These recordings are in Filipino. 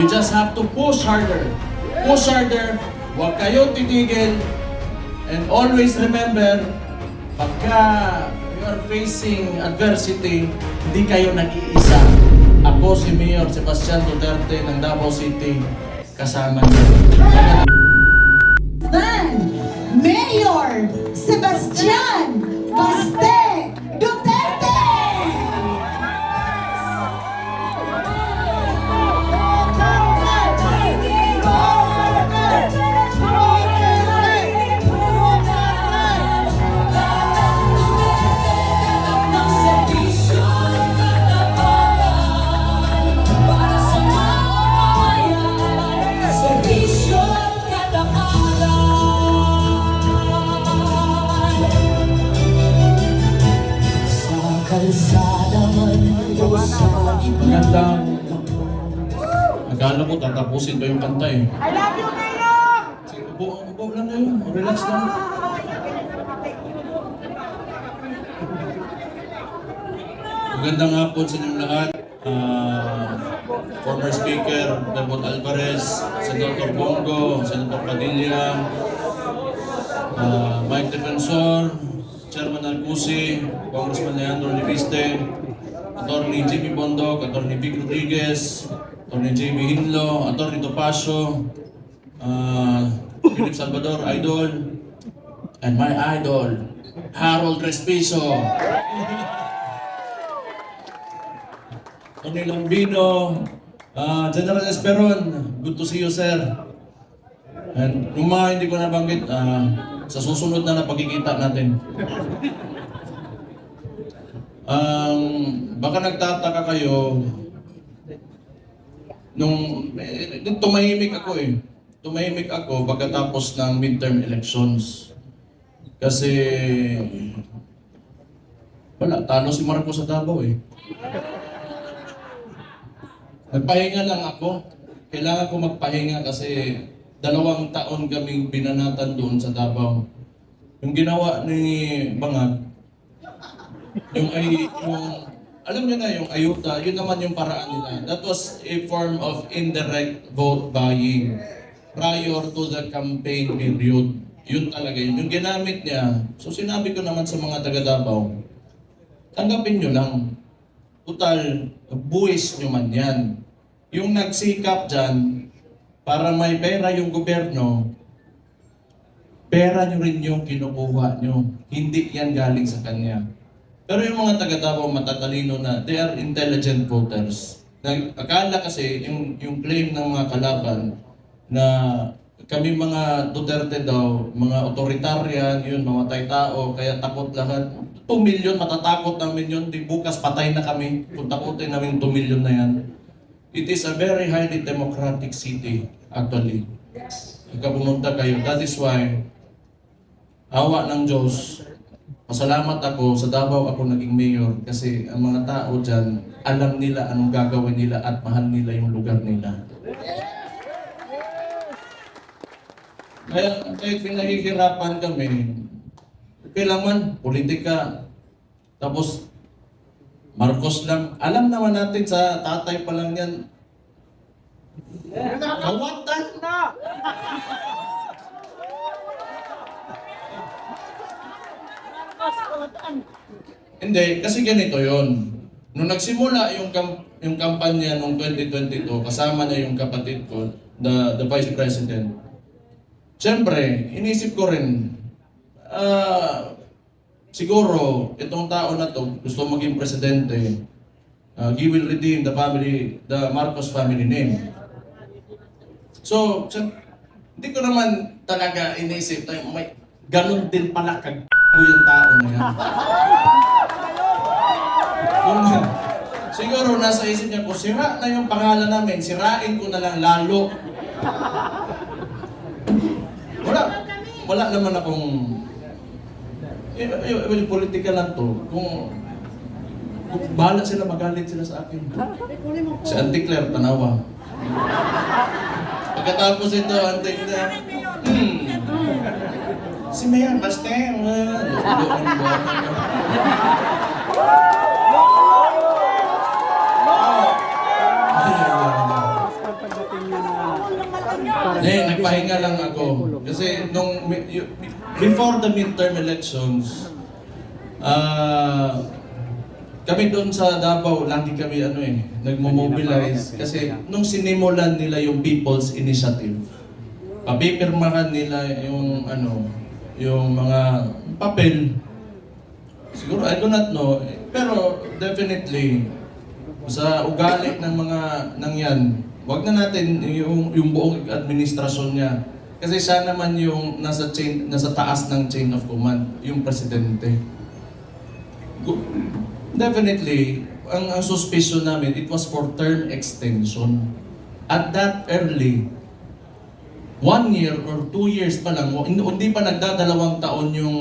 You just have to push harder. Push harder. Huwag kayo titigil. And always remember, pagka you are facing adversity, hindi kayo nag-iisa. Ako si Mayor Sebastian Duterte ng Davao City. Kasama niyo. Mayor Sebastian Baste Duterte! Magandang. Akala ko tatapusin pa yung kanta eh. I love you, Mayor! Sige, upo lang ngayon. Relax lang. Magandang hapon sa inyong lahat. Former Speaker Davao Alvarez, Senator Bongo, Senator Padilla, Mike Defensor, Chairman Alcusi, Congressman Leandro Libiste, Attorney Jimmy Bondok, Attorney Vic Rodriguez, Attorney Jamie Hinlo, Attorney Topacio, Philip Salvador, Idol, and my idol, Harold Respiso. Tony Lambino, General Esperon, good to see you, sir. And yung mga hindi ko nabanggit, sa susunod na pagkikita natin. Baka nagtataka kayo, nung tumahimik ako eh. Tumahimik ako pagkatapos ng midterm elections. Kasi, wala, talo si Marcos sa Davao eh. Nagpahinga lang ako. Kailangan ko magpahinga kasi 2 taon kaming binanatan doon sa Davao. Yung ginawa ni Bangag, yung alam niyo na yung ayuda, yun naman yung paraan nila. That was a form of indirect vote buying prior to the campaign period. Yun talaga yun. Yung ginamit niya, so sinabi ko naman sa mga taga Davao, tanggapin nyo lang. Total, buwis nyo man yan. Yung nagsikap dyan, para may pera yung gobyerno, pera nyo rin yung kinukuha nyo. Hindi yan galing sa kanya. Pero yung mga taga-Davao matatalino na, they are intelligent voters. Akala kasi, yung claim ng mga kalaban, na kami mga Duterte daw, mga authoritarian, yun, mga tay-tao, kaya takot lahat. 2 million, matatakot namin yun. Di bukas, patay na kami. Kung takutin namin 2 million na yan. It is a very highly democratic city, actually. Pagka pumunta kayo, that is why, awa ng Diyos, pasalamat ako, sa Davao ako naging mayor kasi ang mga tao dyan, alam nila anong gagawin nila at mahal nila yung lugar nila. Kaya kahit pinahihirapan kami, kailangan politika, tapos Marcos lang. Alam naman natin sa tatay pa lang yan. Kawatan na! Hindi, kasi ganito yon. Nung nagsimula yung kampanya noong 2022, kasama na yung kapatid ko, the Vice President. Siyempre, inisip ko rin, siguro, itong tao na to, gusto maging presidente, he will redeem the Marcos family name. So, hindi ko naman talaga inisip, may ganun din pala yung tao na yan. Siguro nasa isip niya ko, sira na yung pangalan namin, sirain ko na lang lalo. Wala naman akong politika lang to. Kung bahala sila, magalit sila sa akin. Si Auntie Claire, tanawa. Pagkatapos ito, Auntie Claire, si Mayor Baste, Nagpahinga lang ako. Kasi before the midterm elections, kami doon sa Davao, lagi kami nagmo-mobilize. Kasi nung sinimulan nila yung People's Initiative, papipirmahan nila yung mga papel. Siguro, I do not know. Pero definitely, sa ugali ng mga nangyan, wag na natin yung buong administrasyon niya. Kasi siya naman yung nasa taas ng chain of command, yung presidente. Definitely, ang suspicion namin, it was for term extension. At that early, 1 year or 2 years pa lang, hindi pa nagdadalawang taon yung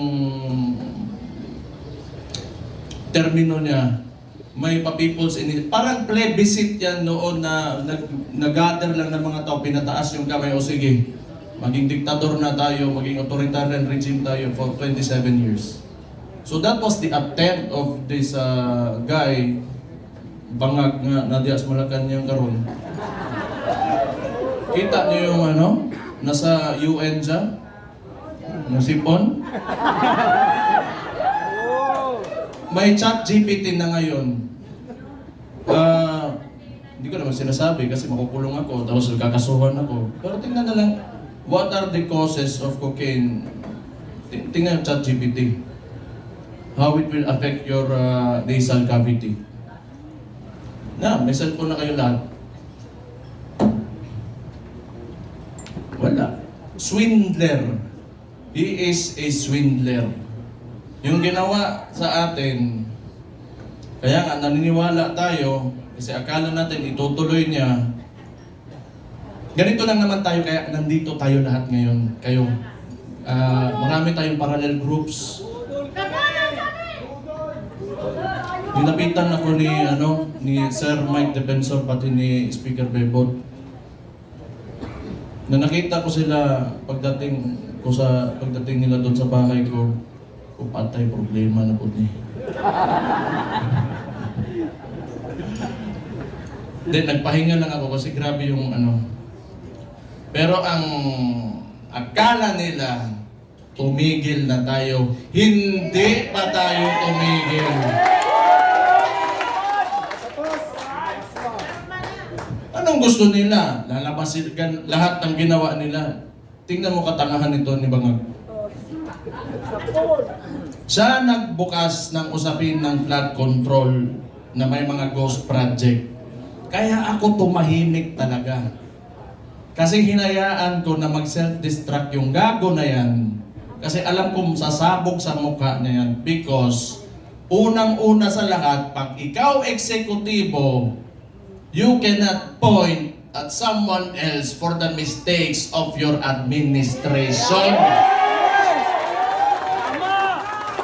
termino niya, may pa-people's initiative. Parang plebiscite yan noon na nag-gather lang ng mga tao, pinataas yung kamay, o sige, maging diktador na tayo, maging authoritarian regime tayo for 27 years. So that was the attempt of this guy, bangag nga na Dias Malacanang karon. Kita niyo yung nasa UN siya, nasipon. May chat GPT na ngayon. Hindi ko naman sinasabi kasi makukulong ako, tapos kakasuhan ako. Pero tingnan na lang, what are the causes of cocaine? Tingnan yung chat GPT. How it will affect your nasal cavity. May cellphone na kayo lahat. Wala. Swindler. He is a swindler. Yung ginawa sa atin, kaya nga naniniwala tayo, kasi akala natin itutuloy niya. Ganito lang naman tayo, kaya nandito tayo lahat ngayon. Kayo, marami tayong parallel groups. Nilapitan ako ni Sir Mike Defensor, pati ni Speaker Bebot. Na nakita ko sila pagdating nila doon sa bahay ko. Kung patay problema na po niya. Then nagpahinga lang ako kasi grabe yung Pero ang akala nila, tumigil na tayo. Hindi pa tayo tumigil. Anong gusto nila? Lalabasin lahat ng ginawa nila. Tingnan mo katangahan nito ni Bangag. Siya nagbukas ng usapin ng flood control na may mga ghost project. Kaya ako tumahimik talaga. Kasi hinayaan ko na mag-self-destruct yung gago na yan. Kasi alam kong sasabog sa mukha niya yan. Because, unang-una sa lahat, pag ikaw eksekutibo, you cannot point at someone else for the mistakes of your administration.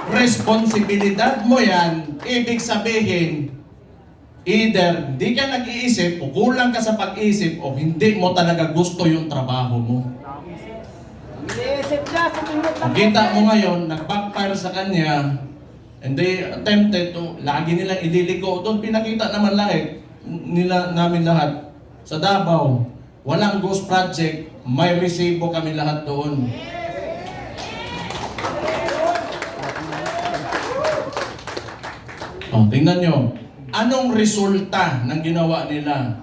Responsibilidad mo yan, ibig sabihin, either hindi ka nag-iisip o kulang ka sa pag-isip o hindi mo talaga gusto yung trabaho mo. Kita mo ngayon, nag-backfire sa kanya, and they attempted to, lagi nilang ililiko. Doon pinakita naman namin lahat. Sa Davao, walang ghost project, may resibo kami lahat doon. Tingnan nyo, anong resulta ng ginawa nila?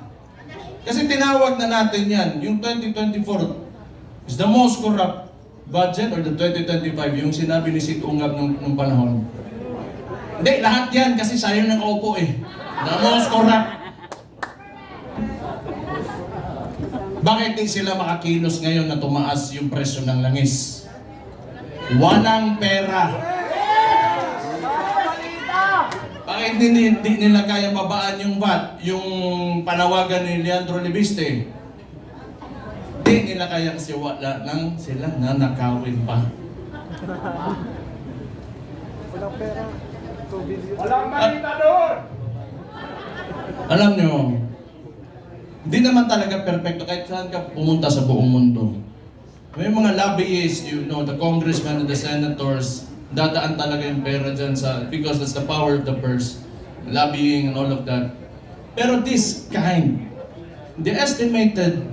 Kasi tinawag na natin yan, yung 2024 is the most corrupt budget, or the 2025, yung sinabi ni Sid Ungab nung panahon. Hindi, lahat yan kasi sayo ng opo eh. The most corrupt. Bakit di sila makakilos ngayon na tumaas yung presyo ng langis? Walang pera. Bakit hindi nila kaya babaan yung VAT, yung panawagan ni Leandro Libiste? Hindi nila kaya kasi wala lang sila nanakawin pa. Walang pera. 2 billion. Walang malita doon! Alam nyo, hindi naman talaga perfecto kahit saan ka pumunta sa buong mundo. May mga lobbyists, the congressmen and the senators, dadaan talaga yung pera dyan because that's the power of the purse, lobbying and all of that. Pero this kind, the estimated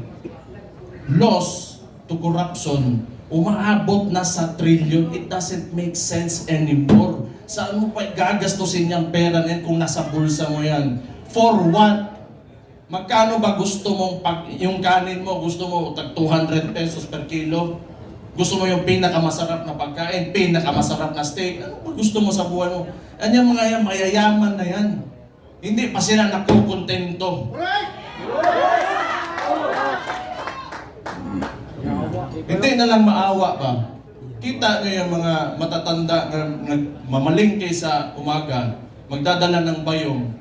loss to corruption, umaabot na sa trillion. It doesn't make sense anymore. Saan mo pa gagastusin yung pera niyan kung nasa bulsa mo yan? For what? Magkano ba gusto mong yung kanin mo, gusto mo tag 200 pesos per kilo? Gusto mo yung pinakamasarap na pagkain, pinakamasarap na steak? Ano ba gusto mo sa buhay mo? Yan mga yan, mayayaman na yan. Hindi pa sila nakukontento. Hindi na lang maawa pa. Kita nyo yung mga matatanda na mamalingke sa umaga, magdadala ng bayong,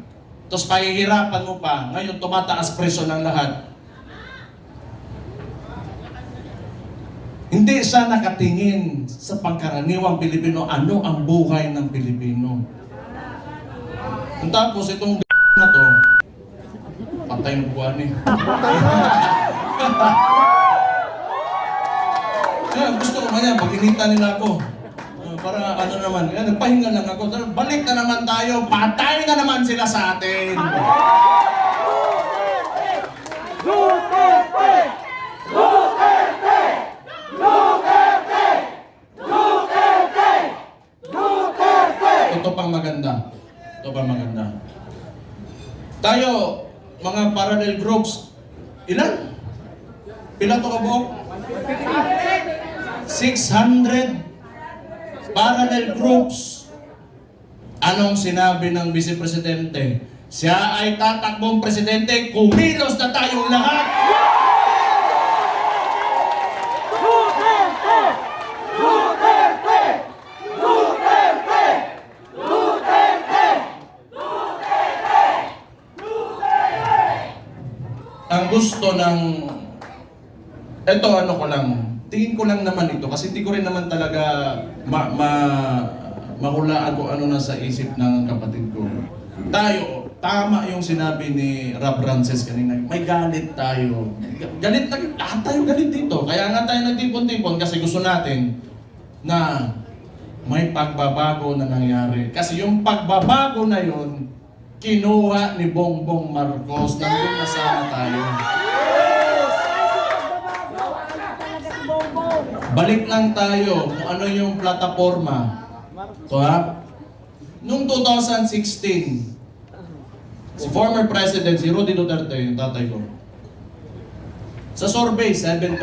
tapos pahihirapan mo pa, ngayon tumataas presyo ng lahat. Hindi siya nakatingin sa pangkaraniwang Pilipino, ano ang buhay ng Pilipino. Tapos itong na to, patay ng buwan eh. Kaya gusto ko kanya, pag-inita nila ako. Para ano naman, nagpahinga lang ako. Balik na naman tayo, patay na naman sila sa atin. Duterte! Duterte! Duterte! Duterte! Duterte! Ito pang maganda. Ito pang maganda. Tayo, mga parallel groups, ilan? Pila to ka buok? 600 parallel groups. Anong sinabi ng Vice Presidente? Siya ay tatakbong presidente, kumilos na tayong lahat! Duterte! Duterte! Duterte! Duterte! Ang gusto ng... Ito ano ko lang, tingin ko lang naman ito kasi hindi ko rin naman talaga mahulaan kung ano nasa isip ng kapatid ko. Tayo, tama yung sinabi ni Rob Frances kanina, may galit tayo. Galit na, lahat tayo galit dito. Kaya nga tayo nagtipon-tipon kasi gusto natin na may pagbabago na nangyari. Kasi yung pagbabago na yun, kinuha ni Bongbong Marcos, nandun na sana tayo. Balik lang tayo kung ano yung plataforma. So ha? Noong 2016, si former President, si Rudy Duterte, yung tatay ko, sa survey, 7%,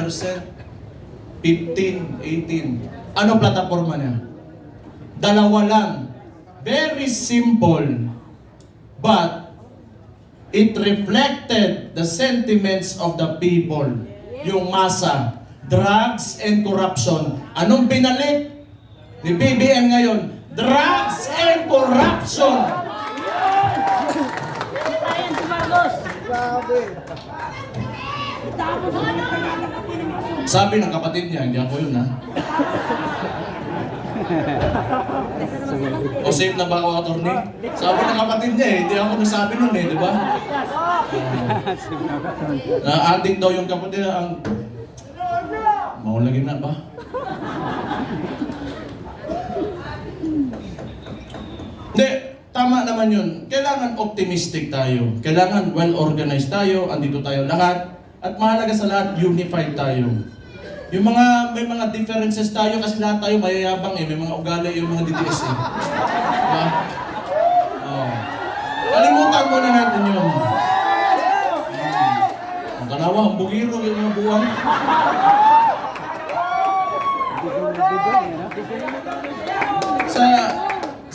15, 18. Ano plataforma niya? Dalawa lang. Very simple. But it reflected the sentiments of the people. Yung masa. Drugs and corruption. Anong binalik ni BBM ngayon? Drugs and corruption! Grabe. Sabi ng kapatid niya, hindi ako yun ha. O safe na ba ako, attorney? Sabi ng kapatid niya eh, hindi ako nasabi nun eh, di ba? Na-addict daw yung kapatid ang... Maulagin na ba? Hindi, tama naman yun. Kailangan optimistic tayo. Kailangan well-organized tayo, andito tayo lahat. At mahalaga sa lahat, unified tayo. Yung may mga differences tayo kasi lahat tayo mayayabang eh. May mga ugali yung mga DDS eh. Diba? Oh. Kalimutan muna natin yun. Ang tanawa, ang bugiro yung mga buwan.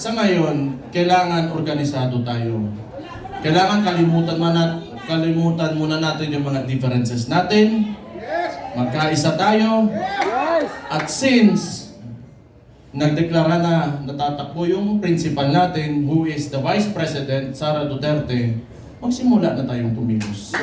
Sa ngayon, kailangan organisado tayo. Kailangan kalimutan muna natin yung mga differences natin. Magkaisa tayo. At since nagdeklara na natatakbo yung principal natin, who is the Vice President, Sara Duterte, magsimula na tayong kumilos.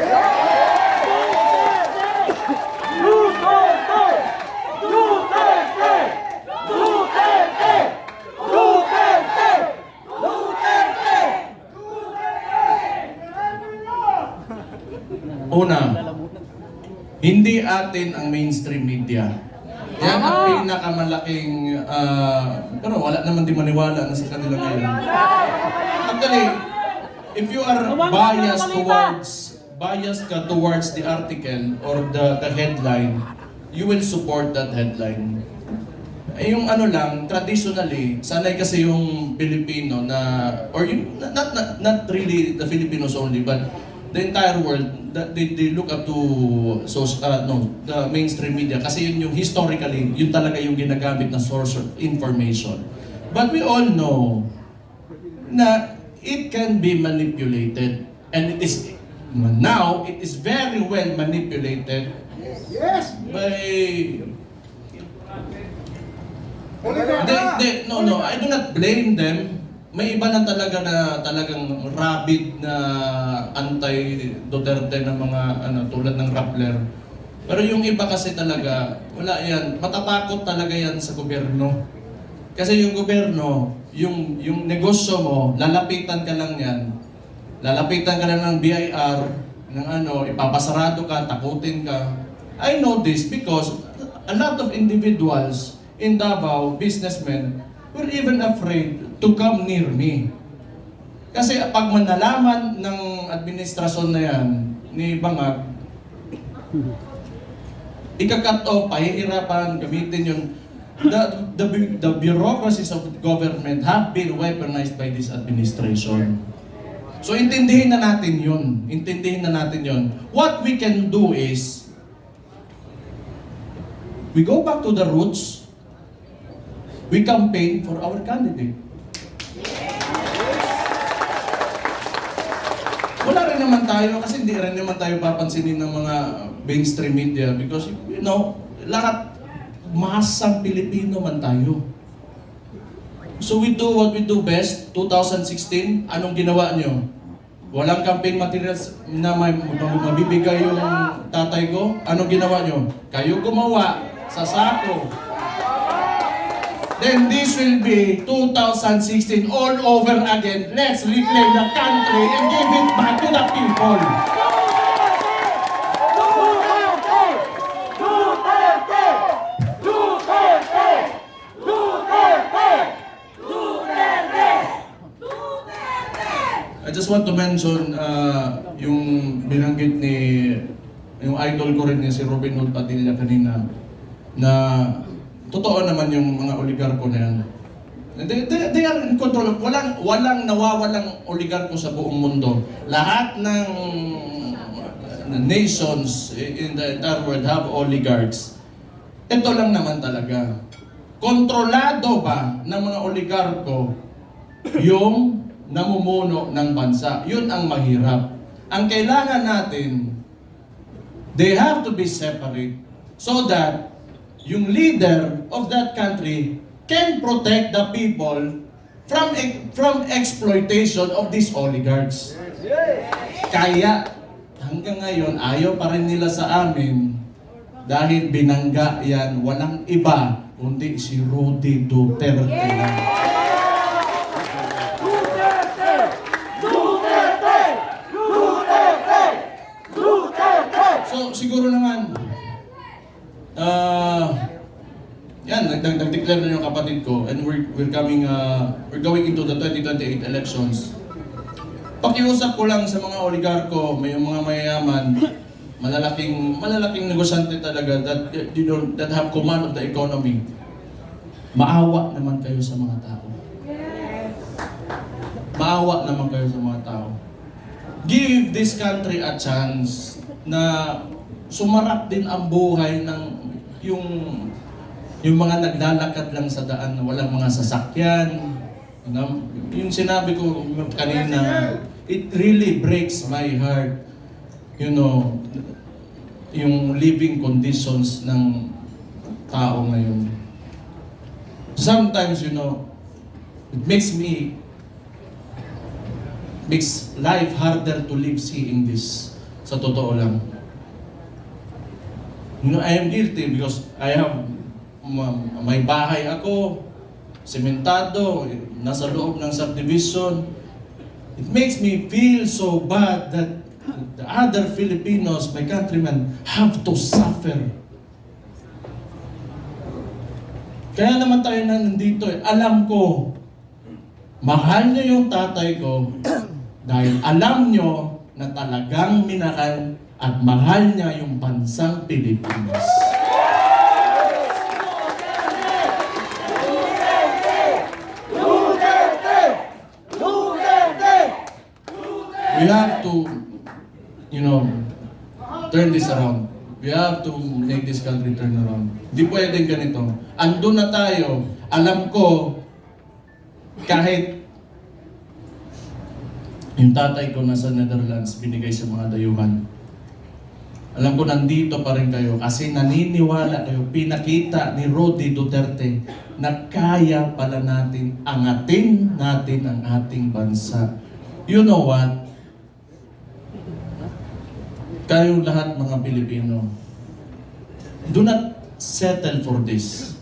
Una, hindi atin ang mainstream media. Yan ang pinakamalaking, pero wala naman din maniwala na sa kanila ngayon. Actually, if you are biased towards biased ka towards the article or the headline, you will support that headline. Eh, yung ano lang, traditionally, sanay kasi yung Pilipino na, or yung, not really the Filipinos only, but the entire world, that they look up to the mainstream media kasi yun yung historically, yun talaga yung ginagamit na source of information. But we all know na it can be manipulated, and it is now it is very well manipulated by no, I do not blame them. May iba na talaga na talagang rabid na anti-Duterte na mga tulad ng Rappler. Pero yung iba kasi talaga, wala yan. Matatakot talaga yan sa gobyerno. Kasi yung gobyerno, yung negosyo mo, lalapitan ka lang yan. Lalapitan ka lang ng BIR, ng ipapasarado ka, takutin ka. I know this because a lot of individuals in Davao, businessmen, were even afraid to come near me. Kasi pag manalaman ng administrasyon na yan, ni Bangag, ika-cut off, pahihirapan, gamitin yun. The bureaucracies of government have been weaponized by this administration. So intindihin na natin yun. Intindihin na natin yun. What we can do is, we go back to the roots. We campaign for our candidate. Wala rin naman tayo, kasi hindi rin naman tayo papansinin ng mga mainstream media because, lahat masang Pilipino man tayo. So we do what we do best. 2016, anong ginawa nyo? Walang campaign materials na mabibigay yung tatay ko. Anong ginawa nyo? Kayo gumawa sa sako. Then this will be 2016 all over again. Let's reclaim the country and give it back to the people. I just want to mention yung binanggit yung idol ko rin si Robin Hood Padilla kanina na totoo naman yung mga oligarko na yan. They are in control. Walang nawawalang oligarko sa buong mundo. Lahat ng nations in the entire world have oligarchs. Ito lang naman talaga. Kontrolado ba ng mga oligarko yung namumuno ng bansa? Yun ang mahirap. Ang kailangan natin, they have to be separate so that yung leader of that country can protect the people from exploitation of these oligarchs. Kaya hanggang ngayon ayaw pa rin nila sa amin dahil binangga yan, walang iba kundi si Rudy Duterte lang. So siguro naman yan, nag-declare na yung kapatid ko and we're going into the 2028 elections. Pakiusap ko lang sa mga oligarko, may mga mayayaman, malalaking negosyante talaga that have command of the economy. Maawa naman kayo sa mga tao. Maawa naman kayo sa mga tao. Give this country a chance na sumarap din ang buhay ng yung mga naglalakad lang sa daan na walang mga sasakyan. Yung sinabi ko kanina, it really breaks my heart. Yung living conditions ng tao ngayon. Sometimes, it makes life harder to live seeing this. Sa totoo lang. I am guilty because I have may bahay ako, sementado, nasa loob ng subdivision. It makes me feel so bad that the other Filipinos, my countrymen, have to suffer. Kaya naman tayo nandito Alam ko, mahal niyo yung tatay ko dahil alam niyo na talagang minahal at mahal niya yung bansang Pilipinas. Duterte! Duterte! We have to, turn this around. We have to make this country turn around. Hindi pwedeng ganito. Andun na tayo. Alam ko, kahit yung tatay ko nasa Netherlands, binigay sa mga dayuhan. Alam ko, nandito pa rin kayo kasi naniniwala kayo, pinakita ni Rodi Duterte na kaya pala natin angatin natin ang ating bansa. You know what? Kayo lahat mga Pilipino, do not settle for this.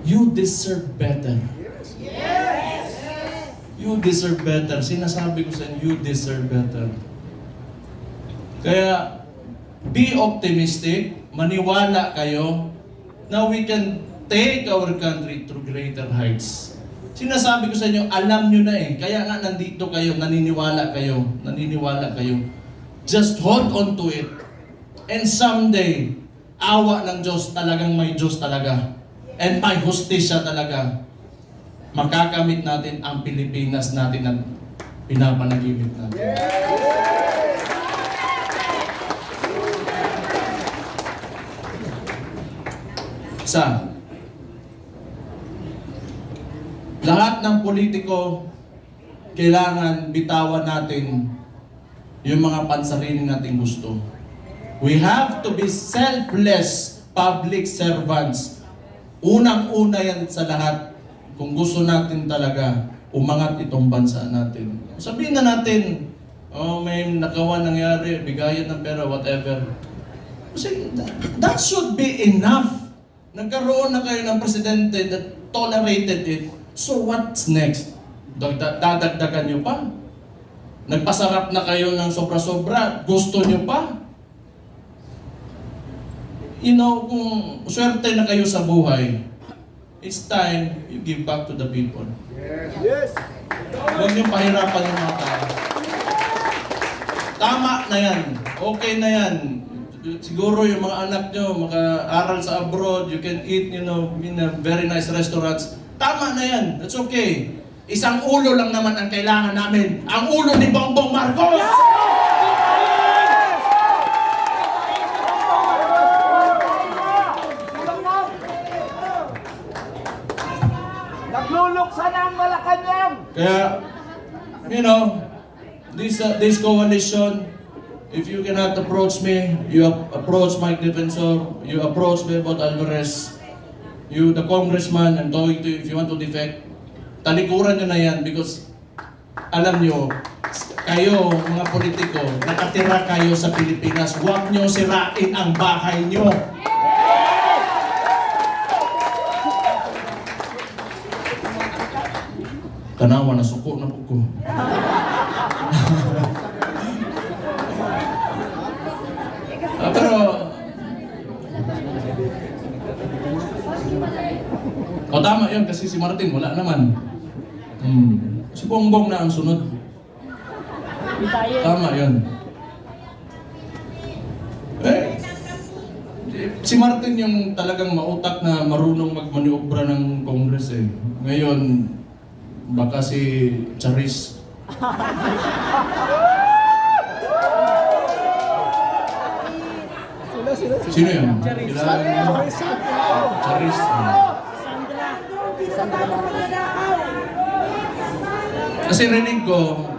You deserve better. You deserve better. Sinasabi ko sa inyo, you deserve better. Kaya, be optimistic, maniwala kayo na we can take our country to greater heights. Sinasabi ko sa inyo, alam nyo na eh. Kaya nga nandito kayo, naniniwala kayo. Just hold on to it. And someday, awa ng Diyos, talagang may Diyos talaga. And may hustisya talaga. Makakamit natin ang Pilipinas natin na pinapanaginip natin. Isa, lahat ng politiko, kailangan bitawan natin yung mga pansarili nating gusto. We have to be selfless public servants. Unang-una yan sa lahat kung gusto natin talaga umangat itong bansa natin. Sabihin na natin, may nakawan nangyari, bigayan ng pera, whatever. Kasi that should be enough. Nagkaroon na kayo ng presidente that tolerated it. So what's next? Dadagdagan nyo pa? Nagpasarap na kayo ng sobra-sobra, gusto nyo pa? Kung swerte na kayo sa buhay, it's time you give back to the people. Yes! Huwag nyo pahirapan yung mga tao. Tama na yan. Okay na yan. Siguro yung mga anak nyo, maka-aral sa abroad, you can eat, in a very nice restaurants. Tama na yan. That's okay. Isang ulo lang naman ang kailangan namin. Ang ulo ni Bongbong Marcos! Nagluluksa na ang Malacanang! Kaya, this coalition, if you cannot approach me, you approach Mike Defensor, you approach Bebot Alvarez, you, the congressman, I'm talking to you, if you want to defect, talikuran nyo na yan because alam nyo, kayo, mga politiko, nakatira kayo sa Pilipinas, huwag nyo sirain ang bahay nyo. Tanawa na suko na po ko. Pero tama yun kasi si Martin wala naman. Si Bongbong na ang sunod. Tama yun. Si Martin yung talagang mautak na marunong magmaniobra ng Congress eh. Ngayon, baka si Charis. Sino yun? Kilala niyo? Charis. Kasi rinig ko,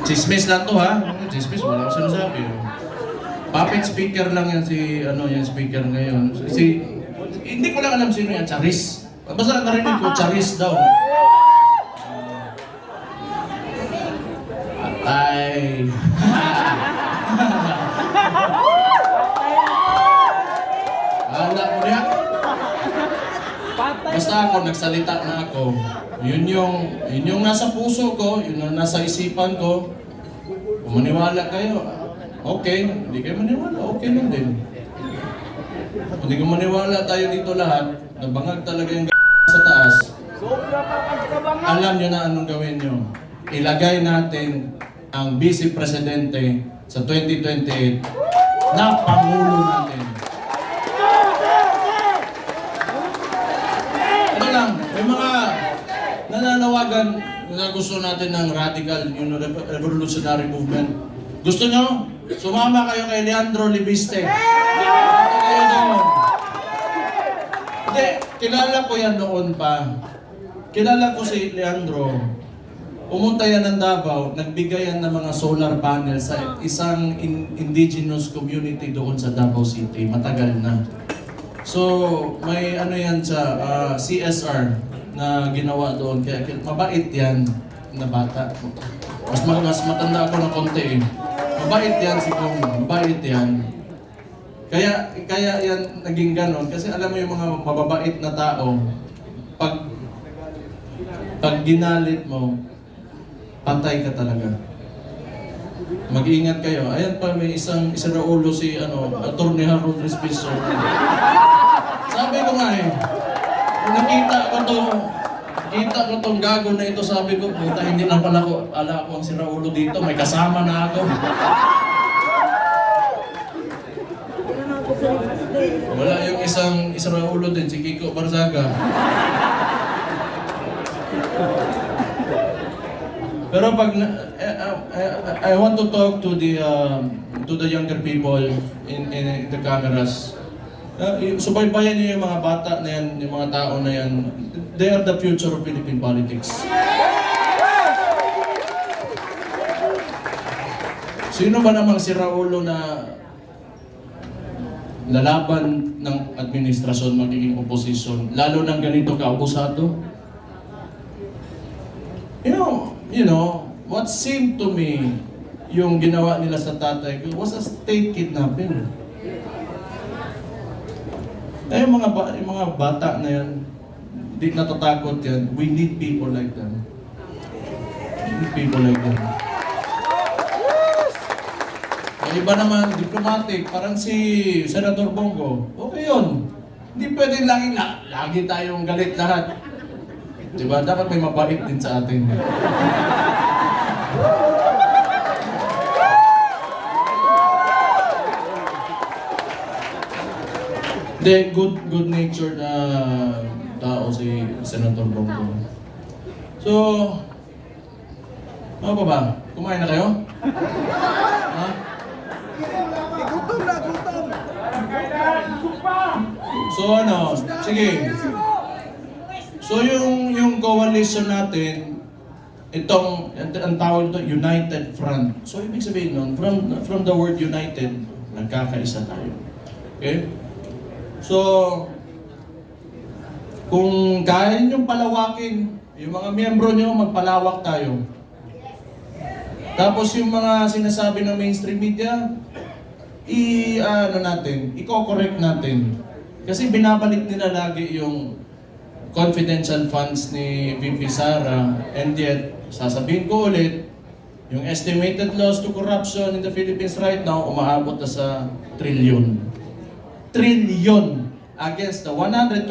chismis lang to ha. Chismis, wala akong sinasabi. Puppet speaker lang yan yung speaker ngayon. Hindi ko lang alam sino yan, Charis. Basta narinig ko, Charis daw. Ay. Hala ko niya. Basta ako, nagsalita na ako. Yun yung nasa puso ko, yun yung nasa isipan ko. Kung maniwala kayo, okay. Hindi kayo maniwala, okay lang din. Kung hindi ko maniwala tayo dito lahat, nabangag talaga yung sa taas. Alam nyo na anong gawin nyo. Ilagay natin ang Vice Presidente sa 2028 na Pangulo natin. Ano lang, may mga nananawagan na gusto natin ng radical, yung revolutionary movement. Gusto nyo? Sumama kayo kay Leandro Libiste. Punta kayo doon. Hindi, kilala ko yan noon pa. Kilala ko si Leandro. Pumunta yan ng Davao, nagbigay yan ng mga solar panel sa isang indigenous community doon sa Davao City. Matagal na. So, may ano yan sa CSR na ginawa doon. Kaya mabait yan na bata. Mas matanda ako ng konti eh. Mabait yan si Kong. Mabait yan. Kaya yan naging ganon. Kasi alam mo yung mga mababait na tao, pag ginalit mo, patay ka talaga. Mag-iingat kayo. Ayan pa, may isang Raulo si Atty. Harold Respiso. Sabi ko nga eh, kung nakita ko tong gago na ito, sabi ko, puta, hindi na pala ko, ala ko ang si Raulo dito, may kasama na ako. Wala yung isang Raulo din, si Kiko Barzaga. Pero pag I want to talk to the younger people in the cameras. Subaybayan niyo yung mga bata na yan, yung mga tao na yan. They are the future of Philippine politics. Sino ba namang si Raulo na lalaban ng administrasyon, magiging oposisyon, lalo ng ganito kaabusado? You know, what seemed to me yung ginawa nila sa tatay ko was a state kidnapping. Yung mga bata na yan, di natatakot yan. We need people like them. We need people like them. Yung iba naman, diplomatic, parang si Senator Bongo. Okay yun. Hindi pwede lagi tayong galit lahat. Diba? Dapat may mabait din sa atin. Hindi, good-natured na tao si Senator Bongo. So, ano pa ba? Kumain na kayo? Ha? Gutom na, gutom! So ano, sige. So yung coalition natin, ang tawag ito, United Front. So ibig sabihin nun, from the word united, nagkakaisa tayo. Okay? So, kung kaya nyo palawakin, yung mga miyembro nyo, magpalawak tayo. Tapos yung mga sinasabi ng mainstream media, i-correct natin. Kasi binabalik nila lagi yung confidential funds ni VP Sara, and yet, sasabihin ko ulit, yung estimated loss to corruption in the Philippines right now, umaabot na sa trilyon. Trilyon against the 125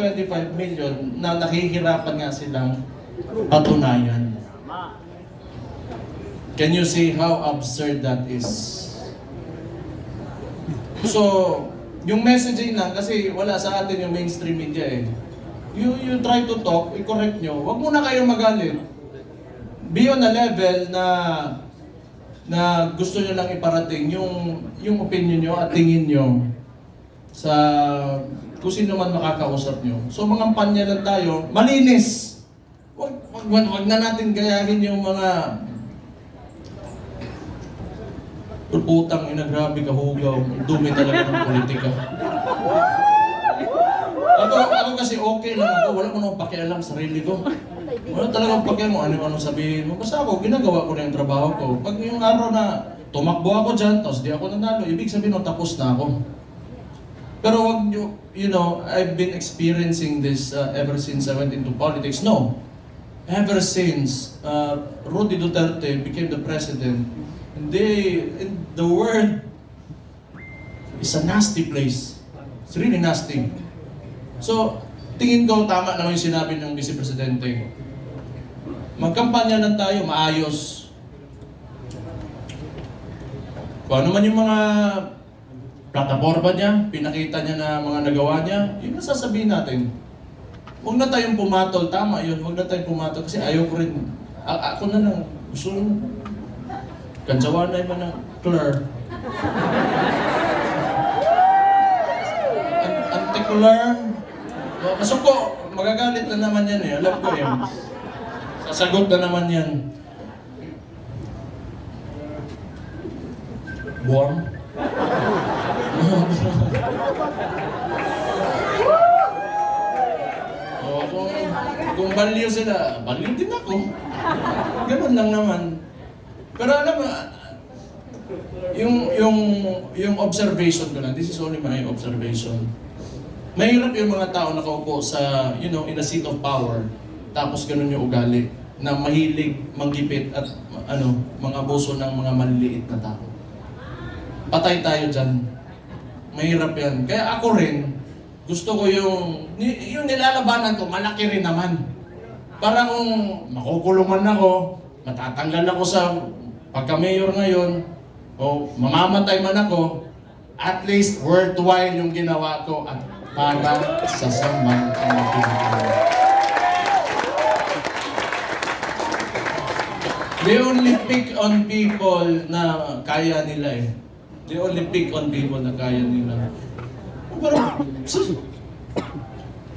million na nakihirapan nga silang patunayan. Can you see how absurd that is? So, yung messaging lang, kasi wala sa atin yung mainstream media eh. You try to talk, i-correct nyo. Huwag muna kayong magalit. Be on a level na gusto nyo lang iparating yung opinion nyo at tingin nyo sa kung sino man makakausap nyo. So mga panya lang tayo, malinis. Wag na natin gayahin yung mga putang ina, grabe kahugaw. Dumi talaga ng politika. Ako kasi okay lang ako, wala ko nang pakialam sa sarili ko. Wala talagang pakialam kung ano sabihin mo. Basta ako, ginagawa ko na yung trabaho ko. Pag yung araw na tumakbo ako dyan, tapos di ako nanalo, ibig sabihin tapos na ako. Pero wag nyo, I've been experiencing this ever since I went into politics. No. Ever since Rudy Duterte became the president, the world is a nasty place. It's really nasty. So, tingin ko tama naman yung sinabi ng Vice Presidente. Magkampanya lang tayo, maayos. Kung ano man yung mga plataforma niya, pinakita niya na mga nagawa niya, yun ang sasabihin natin. Huwag na tayong pumatol, tama yun, huwag na tayong pumatol kasi ayaw ko rin. Ako na lang, gusto ko kansawa na yung ng Claire. Anti-Claire. Masuko, magagalit na naman yan eh, alam ko yun. Sasagot na naman yan. Warm? Kung baliw sila, baliw din ako. Ganun lang naman. Pero alam mo, yung observation ko lang, this is only my observation. Mahirap yung mga tao nakaupo sa, in a seat of power, tapos ganun yung ugali, na mahilig, manggipit at mga abuso ng mga maliliit na tao. Patay tayo dyan. Mahirap yan. Kaya ako rin, gusto ko yung nilalabanan ko, malaki rin naman. Para kung makukulungan ako, matatanggal ako sa pagka-mayor ngayon, o mamamatay man ako, at least worthwhile yung ginawa ko at para sa samang ang Pilipino. They only pick on people na kaya nila eh. They only pick on people na kaya nila. Pero,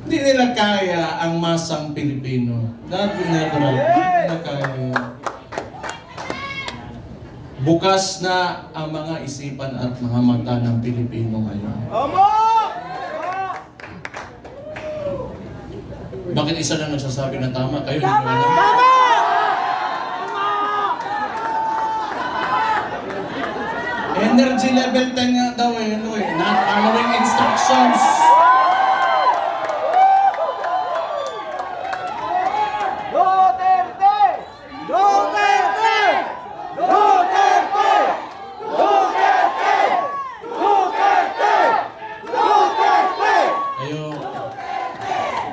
hindi nila kaya ang masang Pilipino. Dati natural, hindi nila kaya. Bukas na ang mga isipan at mga mata ng Pilipino ngayon. Bakit isa lang nagsasabi na tama? Kayo hindi mo alam? Energy level 10 nga daw eh, not following instructions. Duterte! Duterte! Duterte! Duterte! Duterte! Duterte! Kayo,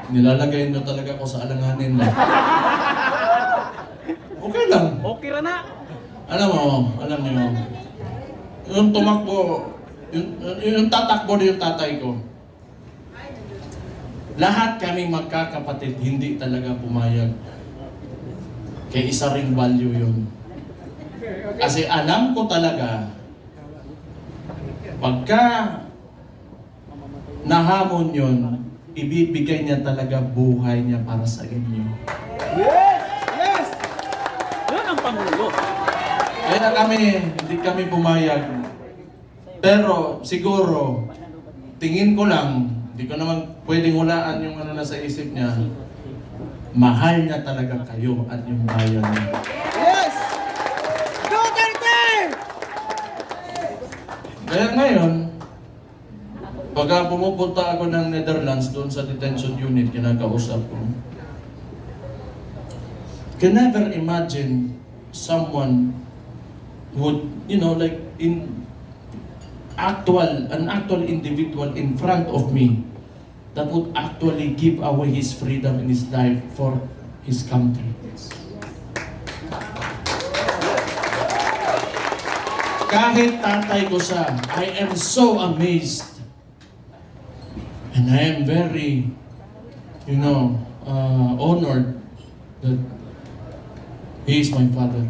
nilalagay nyo talaga ko sa alanganin mo. Okay lang. Okay ra na. Alam niyo, yung tumakbo, yung tatakbo na yung tatay ko. Lahat kami magkakapatid, hindi talaga pumayag. Kaya isa ring value yun. Kasi alam ko talaga, pagka nahamon yun, ibibigay niya talaga buhay niya para sa inyo. Yes! Yes! Yan ang Pangulo. Kaya hindi kami pumayag. Pero siguro, tingin ko lang, hindi ko naman pwedeng hulaan yung na sa isip niya, mahal niya talaga kayo at yung bayan niya. Yes! Duterte! Kaya ngayon, pagka pumupunta ako ng Netherlands doon sa detention unit, kinakausap ko, can never imagine someone would, like an actual individual in front of me that would actually give away his freedom and his life for his country. Kahit tatay ko siya, I am so amazed. And I am very, honored that he is my father.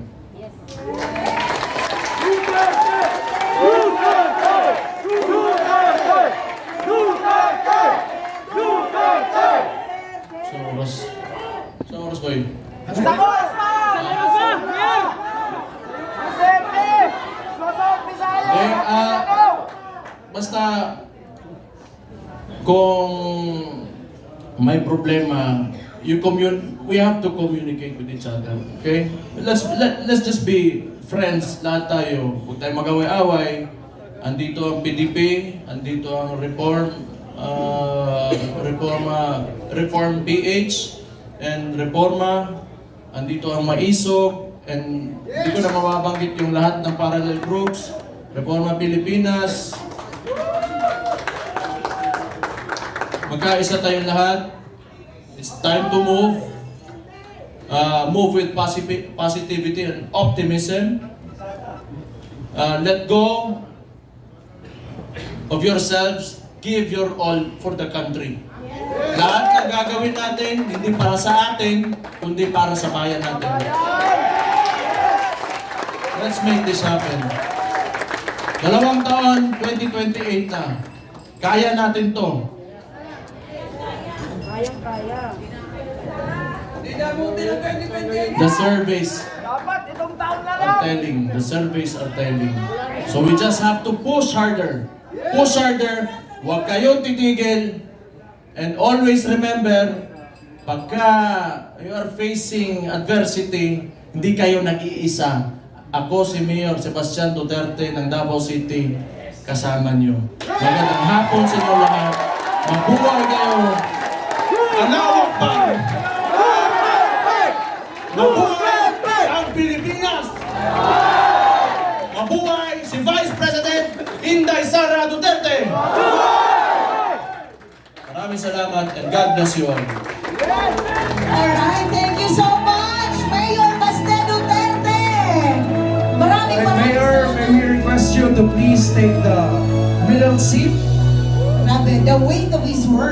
Sa oras ba yun? Basta oras pa! Duterte! Sosok Bisaya! Basta kung may problema, we have to communicate with each other. Okay? Let's just be friends, lahat tayo. Huwag tayo mag-away-away. Andito ang PDP, andito ang Reform PH, and Reforma, andito ang Maisog, and hindi ko na mababanggit yung lahat ng parallel groups, Reforma Pilipinas. Magkaisa tayong lahat. It's time to move. Move with positivity and optimism. let go of yourselves, give your all for the country. Lahat ng gagawin natin, hindi para sa atin, kundi para sa bayan natin. Let's make this happen. 2 taon, 2028 na. Kaya natin to. The surveys Dapat itong taon na lang. are telling. The surveys are telling. So we just have to push harder. Push harder. Huwag kayong titigil. And always remember, pagka you are facing adversity, hindi kayo nag-iisa. Ako si Mayor Sebastian Duterte ng Davao City, kasama niyo. Magandang hapon sa inyo lahat. Mabuhay kayo. Alawak pa! Mabuhay ang Pilipinas! Mabuhay si Vice President Inday Sara Duterte! Maraming salamat and God bless you all. Alright, thank you so much, Mayor Baste Duterte. Maraming And Mayor, may we request you to please take the middle seat? Grabe, the weight of his words.